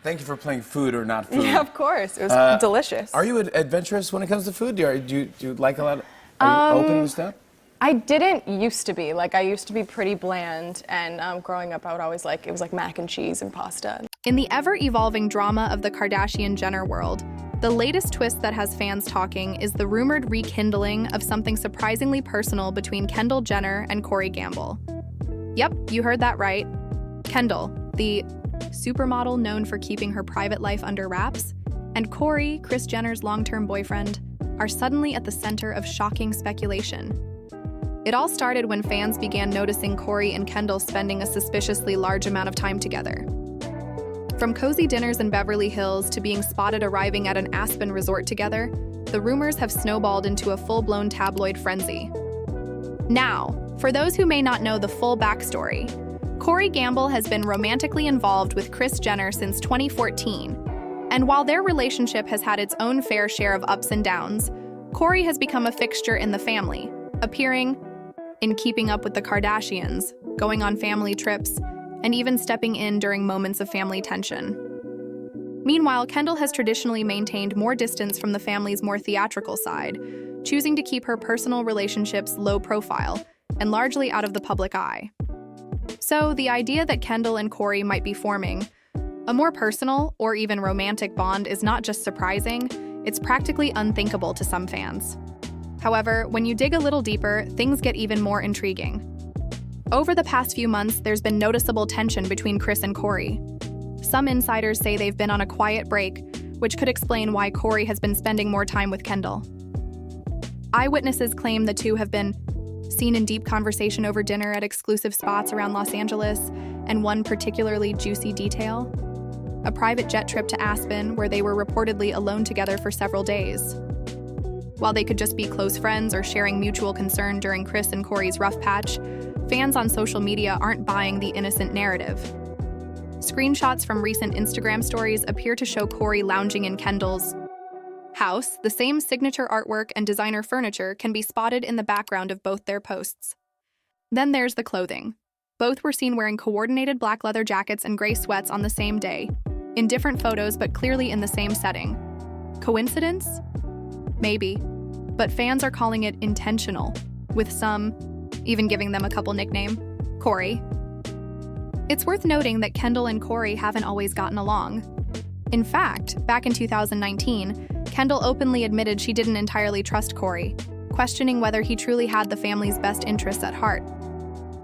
Thank you for playing food or not food. Yeah, of course. It was delicious. Are you adventurous when it comes to food? Do you like a lot? Are you open to stuff? I didn't used to be. Like, I used to be pretty bland, and growing up, I would always it was like mac and cheese and pasta. In the ever-evolving drama of the Kardashian-Jenner world, the latest twist that has fans talking is the rumored rekindling of something surprisingly personal between Kendall Jenner and Corey Gamble. Yep, you heard that right. Kendall, the supermodel known for keeping her private life under wraps, and Korey, Kris Jenner's long-term boyfriend, are suddenly at the center of shocking speculation. It all started when fans began noticing Corey and Kendall spending a suspiciously large amount of time together. From cozy dinners in Beverly Hills to being spotted arriving at an Aspen resort together, the rumors have snowballed into a full-blown tabloid frenzy. Now, for those who may not know the full backstory, Corey Gamble has been romantically involved with Kris Jenner since 2014, and while their relationship has had its own fair share of ups and downs, Corey has become a fixture in the family, appearing in Keeping Up with the Kardashians, going on family trips, and even stepping in during moments of family tension. Meanwhile, Kendall has traditionally maintained more distance from the family's more theatrical side, choosing to keep her personal relationships low profile and largely out of the public eye. So, the idea that Kendall and Corey might be forming a more personal or even romantic bond is not just surprising, it's practically unthinkable to some fans. However, when you dig a little deeper, things get even more intriguing. Over the past few months, there's been noticeable tension between Kris and Corey. Some insiders say they've been on a quiet break, which could explain why Corey has been spending more time with Kendall. Eyewitnesses claim the two have been seen in deep conversation over dinner at exclusive spots around Los Angeles, and one particularly juicy detail: a private jet trip to Aspen where they were reportedly alone together for several days. While they could just be close friends or sharing mutual concern during Kris and Corey's rough patch, fans on social media aren't buying the innocent narrative. Screenshots from recent Instagram stories appear to show Corey lounging in Kendall's house. The same signature artwork and designer furniture can be spotted in the background of both their posts. Then there's the clothing. Both were seen wearing coordinated black leather jackets and gray sweats on the same day, in different photos but clearly in the same setting. Coincidence? Maybe, but fans are calling it intentional, with some even giving them a couple nickname, Korey. It's worth noting that Kendall and Corey haven't always gotten along. In fact, back in 2019, Kendall openly admitted she didn't entirely trust Corey, questioning whether he truly had the family's best interests at heart.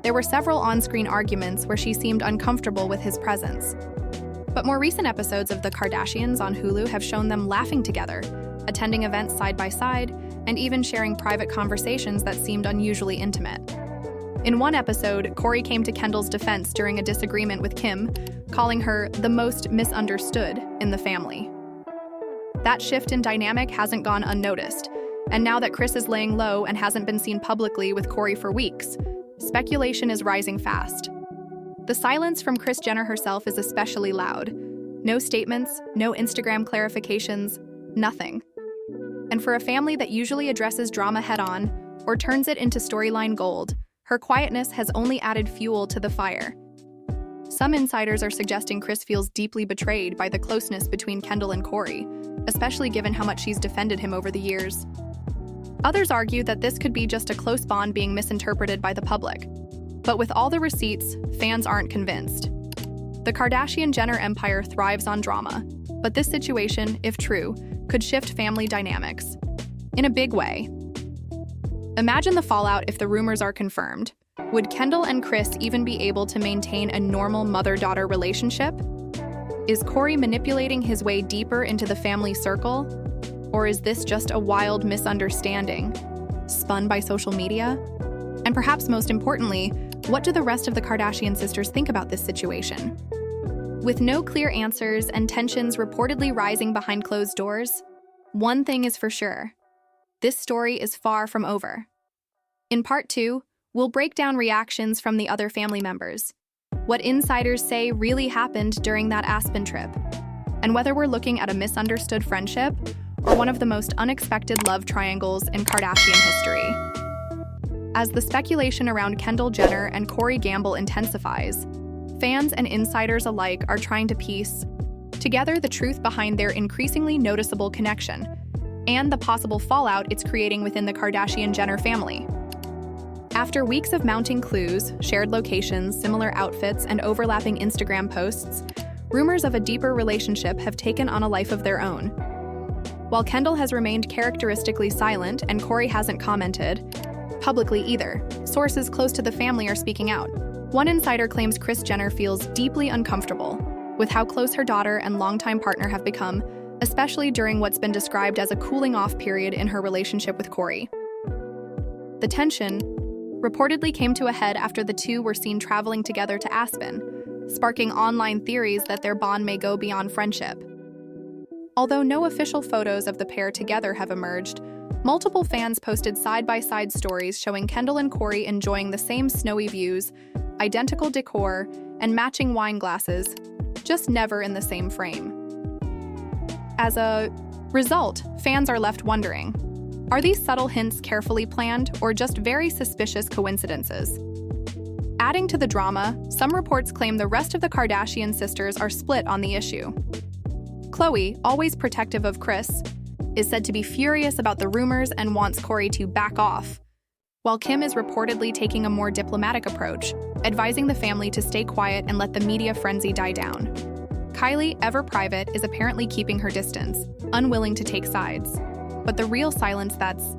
There were several on-screen arguments where she seemed uncomfortable with his presence. But more recent episodes of The Kardashians on Hulu have shown them laughing together, attending events side by side, and even sharing private conversations that seemed unusually intimate. In one episode, Corey came to Kendall's defense during a disagreement with Kim, calling her the most misunderstood in the family. That shift in dynamic hasn't gone unnoticed, and now that Kris is laying low and hasn't been seen publicly with Corey for weeks, speculation is rising fast. The silence from Kris Jenner herself is especially loud. No statements, no Instagram clarifications, nothing. And for a family that usually addresses drama head-on or turns it into storyline gold, her quietness has only added fuel to the fire. Some insiders are suggesting Kris feels deeply betrayed by the closeness between Kendall and Corey, especially given how much she's defended him over the years. Others argue that this could be just a close bond being misinterpreted by the public. But with all the receipts, fans aren't convinced. The Kardashian-Jenner empire thrives on drama, but this situation, if true, could shift family dynamics in a big way. Imagine the fallout if the rumors are confirmed. Would Kendall and Kris even be able to maintain a normal mother-daughter relationship? Is Corey manipulating his way deeper into the family circle? Or is this just a wild misunderstanding, spun by social media? And perhaps most importantly, what do the rest of the Kardashian sisters think about this situation? With no clear answers and tensions reportedly rising behind closed doors, one thing is for sure: this story is far from over. In Part 2, we'll break down reactions from the other family members, what insiders say really happened during that Aspen trip, and whether we're looking at a misunderstood friendship or one of the most unexpected love triangles in Kardashian history. As the speculation around Kendall Jenner and Corey Gamble intensifies, fans and insiders alike are trying to piece Together, the truth behind their increasingly noticeable connection, and the possible fallout it's creating within the Kardashian-Jenner family. After weeks of mounting clues, shared locations, similar outfits, and overlapping Instagram posts, rumors of a deeper relationship have taken on a life of their own. While Kendall has remained characteristically silent and Korey hasn't commented publicly either, sources close to the family are speaking out. One insider claims Kris Jenner feels deeply uncomfortable with how close her daughter and longtime partner have become, especially during what's been described as a cooling-off period in her relationship with Korey. The tension reportedly came to a head after the two were seen traveling together to Aspen, sparking online theories that their bond may go beyond friendship. Although no official photos of the pair together have emerged, multiple fans posted side-by-side stories showing Kendall and Corey enjoying the same snowy views, identical decor, and matching wine glasses, just never in the same frame. As a result, fans are left wondering, are these subtle hints carefully planned or just very suspicious coincidences? Adding to the drama, some reports claim the rest of the Kardashian sisters are split on the issue. Khloe, always protective of Kris, is said to be furious about the rumors and wants Korey to back off, while Kim is reportedly taking a more diplomatic approach, advising the family to stay quiet and let the media frenzy die down. Kylie, ever private, is apparently keeping her distance, unwilling to take sides. But the real silence that's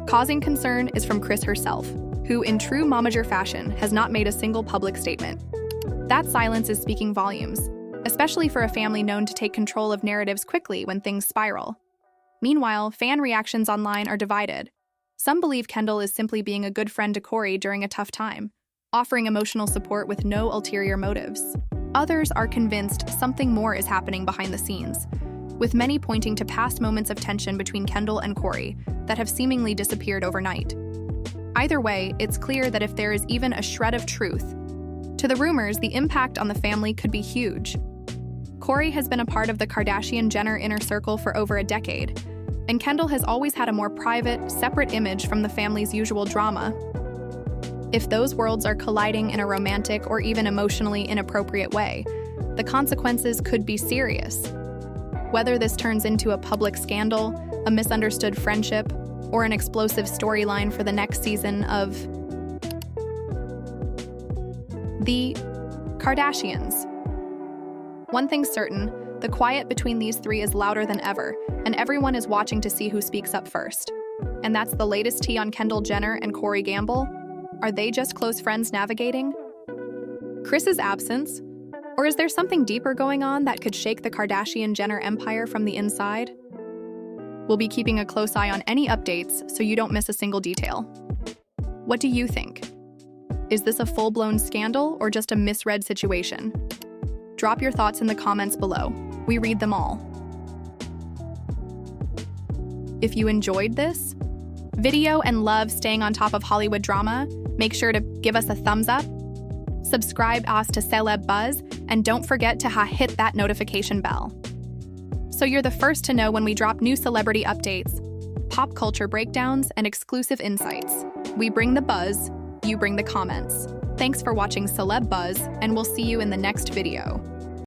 causing concern is from Kris herself, who, in true momager fashion, has not made a single public statement. That silence is speaking volumes, especially for a family known to take control of narratives quickly when things spiral. Meanwhile, fan reactions online are divided. Some believe Kendall is simply being a good friend to Korey during a tough time, offering emotional support with no ulterior motives. Others are convinced something more is happening behind the scenes, with many pointing to past moments of tension between Kendall and Korey that have seemingly disappeared overnight. Either way, it's clear that if there is even a shred of truth to the rumors, the impact on the family could be huge. Korey has been a part of the Kardashian-Jenner inner circle for over a decade, and Kendall has always had a more private, separate image from the family's usual drama. If those worlds are colliding in a romantic or even emotionally inappropriate way, the consequences could be serious. Whether this turns into a public scandal, a misunderstood friendship, or an explosive storyline for the next season of The Kardashians. One thing's certain, the quiet between these three is louder than ever, and everyone is watching to see who speaks up first. And that's the latest tea on Kendall Jenner and Korey Gamble. Are they just close friends navigating Kris's absence? Or is there something deeper going on that could shake the Kardashian-Jenner empire from the inside? We'll be keeping a close eye on any updates so you don't miss a single detail. What do you think? Is this a full-blown scandal or just a misread situation? Drop your thoughts in the comments below. We read them all. If you enjoyed this video and love staying on top of Hollywood drama, make sure to give us a thumbs up, subscribe us to Celeb Buzz, and don't forget to hit that notification bell, so you're the first to know when we drop new celebrity updates, pop culture breakdowns, and exclusive insights. We bring the buzz, you bring the comments. Thanks for watching Celeb Buzz, and we'll see you in the next video.